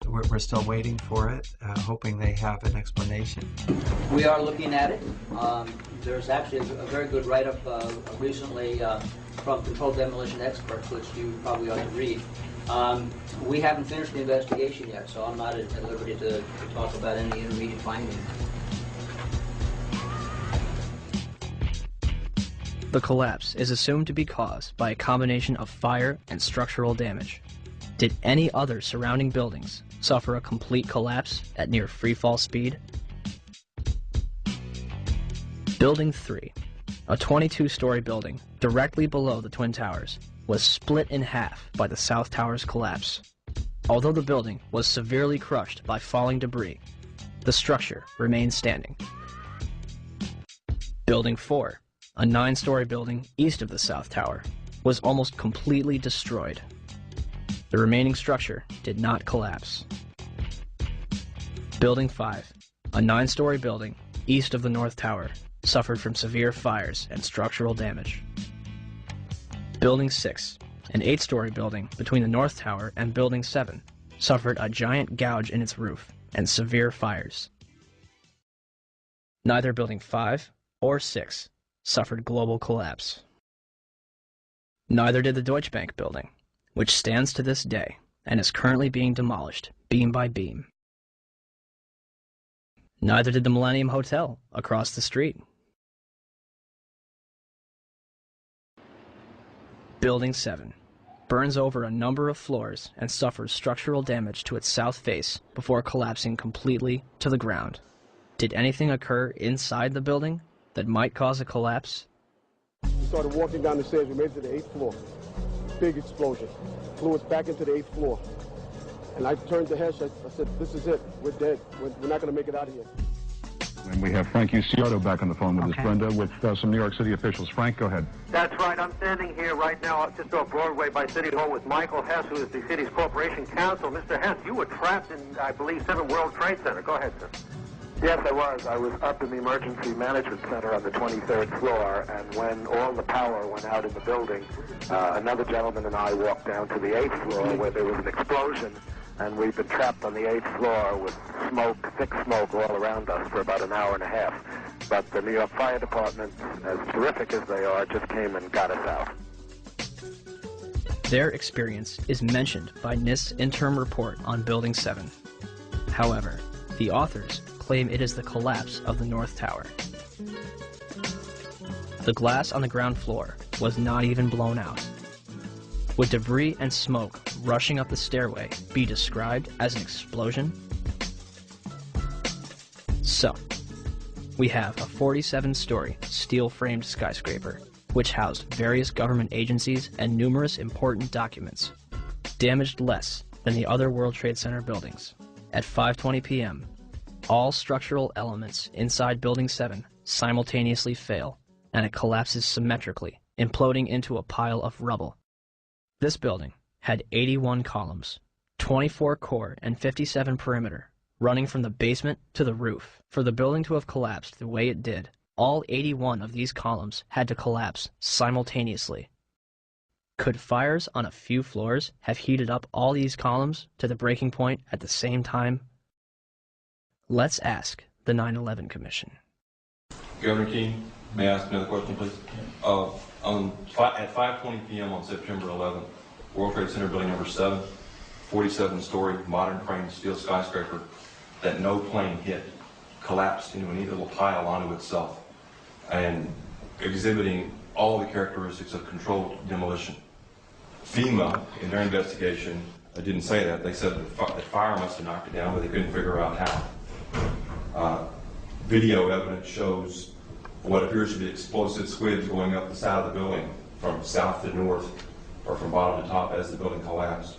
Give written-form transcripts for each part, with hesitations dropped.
we're still waiting for it, hoping they have an explanation. We are looking at it. There's actually a very good write-up recently from Controlled Demolition Experts, which you probably ought to read. We haven't finished the investigation yet, so I'm not at liberty to talk about any intermediate findings. The collapse is assumed to be caused by a combination of fire and structural damage. Did any other surrounding buildings suffer a complete collapse at near freefall speed? Building 3, a 22-story building directly below the Twin Towers, was split in half by the South Tower's collapse. Although the building was severely crushed by falling debris, the structure remained standing. Building 4, a 9-story building east of the South Tower, was almost completely destroyed. The remaining structure did not collapse. Building 5, a 9-story building east of the North Tower, suffered from severe fires and structural damage. Building 6, an 8-story building between the North Tower and Building 7, suffered a giant gouge in its roof and severe fires. Neither Building 5 or 6 suffered global collapse. Neither did the Deutsche Bank building, which stands to this day and is currently being demolished beam by beam. Neither did the Millennium Hotel across the street. Building 7 burns over a number of floors and suffers structural damage to its south face before collapsing completely to the ground. Did anything occur inside the building that might cause a collapse? We started walking down the stairs. We made it to the 8th floor. Big explosion. Flew us back into the 8th floor. And I turned to Hesh. I said, "This is it. We're dead. We're not going to make it out of here." And we have Frank Ucciotto back on the phone with us, Brenda, with some New York City officials. Frank, go ahead. That's right. I'm standing here right now just off Broadway by City Hall with Michael Hess, who is the city's corporation counsel. Mr. Hess, you were trapped in, I believe, 7 World Trade Center. Go ahead, sir. Yes, I was. I was up in the emergency management center on the 23rd floor, and when all the power went out in the building, another gentleman and I walked down to the 8th floor where there was an explosion, and we've been trapped on the 8th floor with smoke, thick smoke all around us for about an hour and a half. But the New York Fire Department, as terrific as they are, just came and got us out. Their experience is mentioned by NIST's interim report on Building 7. However, the authors claim it is the collapse of the North Tower. The glass on the ground floor was not even blown out. Would debris and smoke rushing up the stairway be described as an explosion? So, we have a 47-story steel-framed skyscraper, which housed various government agencies and numerous important documents, damaged less than the other World Trade Center buildings. At 5:20 p.m., all structural elements inside Building 7 simultaneously fail, and it collapses symmetrically, imploding into a pile of rubble. This building had 81 columns, 24 core and 57 perimeter, running from the basement to the roof. For the building to have collapsed the way it did, all 81 of these columns had to collapse simultaneously. Could fires on a few floors have heated up all these columns to the breaking point at the same time? Let's ask the 9/11 Commission. Governor Keane, may I ask another question, please? At 5:20 p.m. on September 11th, World Trade Center building number 7, 47-story modern frame steel skyscraper that no plane hit, collapsed into a neat little pile onto itself and exhibiting all the characteristics of controlled demolition. FEMA, in their investigation, didn't say that. They said that fire must have knocked it down, but they couldn't figure out how. Video evidence shows what appears to be explosive squids going up the side of the building from south to north or from bottom to top as the building collapsed.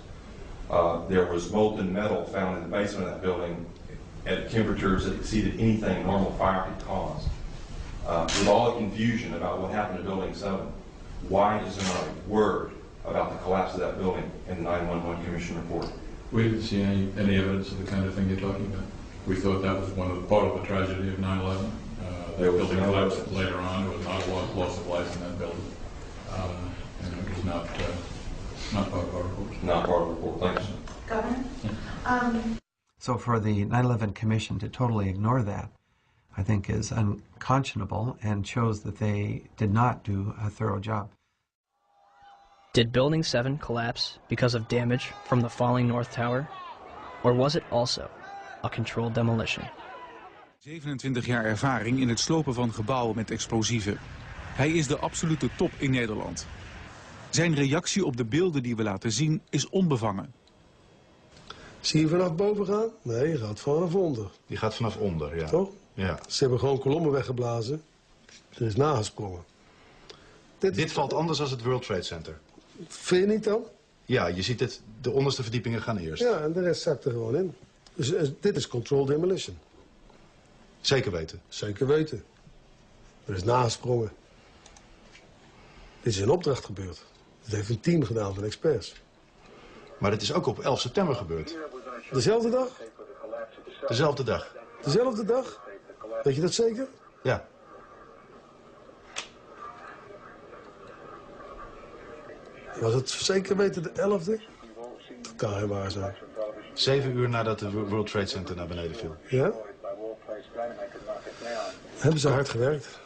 There was molten metal found in the basement of that building at temperatures that exceeded anything normal fire could cause. With all the confusion about what happened to Building 7, why is there not a word about the collapse of that building in the 911 Commission report? We didn't see any evidence of the kind of thing you're talking about. We thought that was part of the tragedy of 9/11. The building collapsed later on. There was not a lot of loss of life in that building. And it was not part of our report. Not part of the report. Thanks. Governor? So for the 9/11 Commission to totally ignore that, I think is unconscionable and shows that they did not do a thorough job. Did Building 7 collapse because of damage from the falling North Tower? Or was it also a controlled demolition? 27 jaar ervaring in het slopen van gebouwen met explosieven. Hij is de absolute top in Nederland. Zijn reactie op de beelden die we laten zien is onbevangen. Zie je vanaf boven gaan? Nee, je gaat vanaf onder. Die gaat vanaf onder, ja. Toch? Ja. Ze hebben gewoon kolommen weggeblazen. Er is nagesprongen. Dit valt anders dan het World Trade Center. Vind je niet dan? Ja, je ziet het, de onderste verdiepingen gaan eerst. Ja, en de rest zakt er gewoon in. Dus dit is controlled demolition. Zeker weten? Zeker weten. Er is nagesprongen. Dit is in opdracht gebeurd. Dat heeft een team gedaan van experts. Maar het is ook op 11 september gebeurd. Dezelfde dag? Dezelfde dag. Dezelfde dag? Weet je dat zeker? Ja. Was het zeker weten de 11e? Dat kan heel waar zijn. 7 uur nadat de World Trade Center naar beneden viel. Ja? Hebben ze hard gewerkt.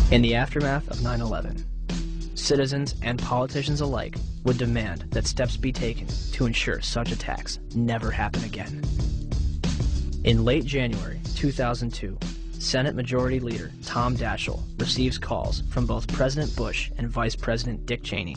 In the aftermath of 9/11, citizens and politicians alike would demand that steps be taken to ensure such attacks never happen again. In late January 2002, Senate Majority Leader Tom Daschle receives calls from both President Bush and Vice President Dick Cheney,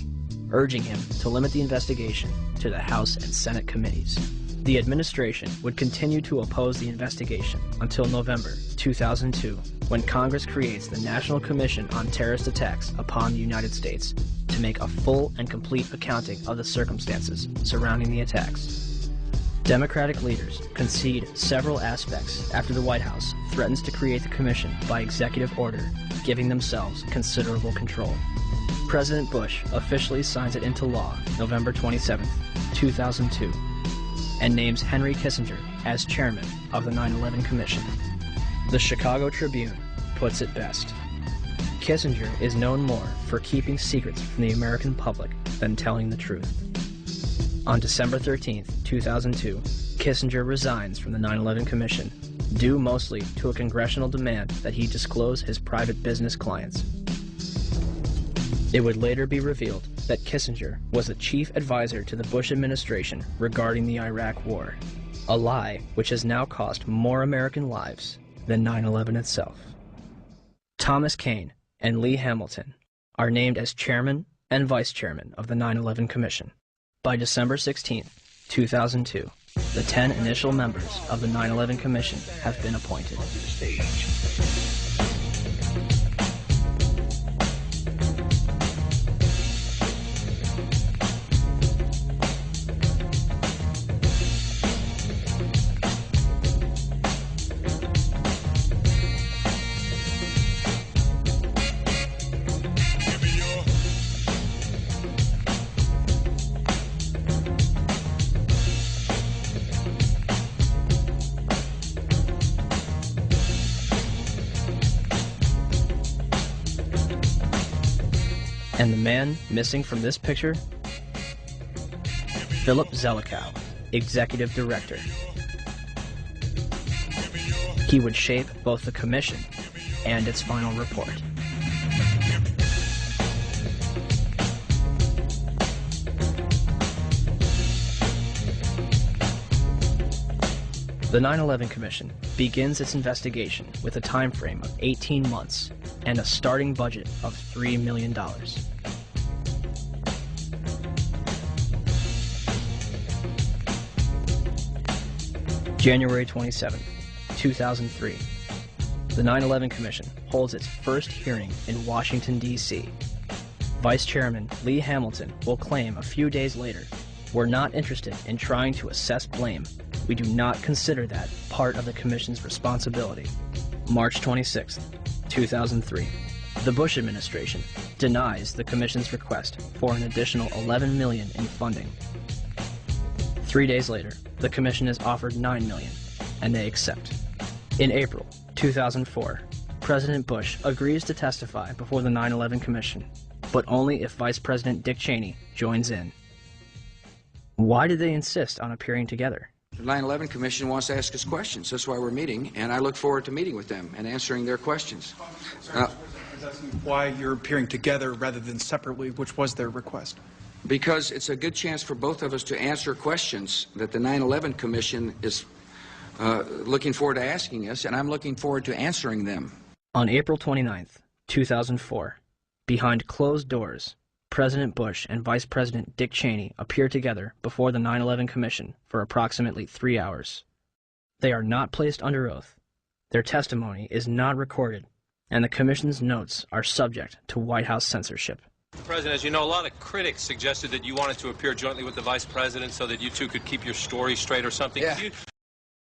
urging him to limit the investigation to the House and Senate committees. The administration would continue to oppose the investigation until November 2002, when Congress creates the National Commission on Terrorist Attacks upon the United States to make a full and complete accounting of the circumstances surrounding the attacks. Democratic leaders concede several aspects after the White House threatens to create the commission by executive order, giving themselves considerable control. President Bush officially signs it into law November 27, 2002, and names Henry Kissinger as chairman of the 9/11 Commission. The Chicago Tribune puts it best. Kissinger is known more for keeping secrets from the American public than telling the truth. On December 13, 2002, Kissinger resigns from the 9/11 Commission, due mostly to a congressional demand that he disclose his private business clients. It would later be revealed that Kissinger was the chief advisor to the Bush administration regarding the Iraq War, a lie which has now cost more American lives than 9/11 itself. Thomas Kean and Lee Hamilton are named as chairman and vice chairman of the 9/11 Commission. By December 16, 2002, the 10 initial members of the 9/11 Commission have been appointed. And the man missing from this picture? Philip Zelikow, Executive Director. He would shape both the commission and its final report. The 9/11 Commission begins its investigation with a time frame of 18 months and a starting budget of $3 million. January 27, 2003. The 9/11 Commission holds its first hearing in Washington, D.C. Vice Chairman Lee Hamilton will claim a few days later, "We're not interested in trying to assess blame. We do not consider that part of the Commission's responsibility." March 26, 2003. The Bush administration denies the Commission's request for an additional $11 million in funding. 3 days later, the Commission is offered $9 million, and they accept. In April 2004, President Bush agrees to testify before the 9/11 Commission, but only if Vice President Dick Cheney joins in. Why did they insist on appearing together? The 9/11 Commission wants to ask us questions. That's why we're meeting, and I look forward to meeting with them and answering their questions. Why you're appearing together rather than separately, which was their request? Because it's a good chance for both of us to answer questions that the 9/11 Commission is looking forward to asking us, and I'm looking forward to answering them. On April 29th, 2004, behind closed doors, President Bush and Vice President Dick Cheney appear together before the 9/11 Commission for approximately 3 hours. They are not placed under oath, their testimony is not recorded, and the Commission's notes are subject to White House censorship. President, as you know, a lot of critics suggested that you wanted to appear jointly with the Vice President so that you two could keep your story straight or something. Yeah. Could you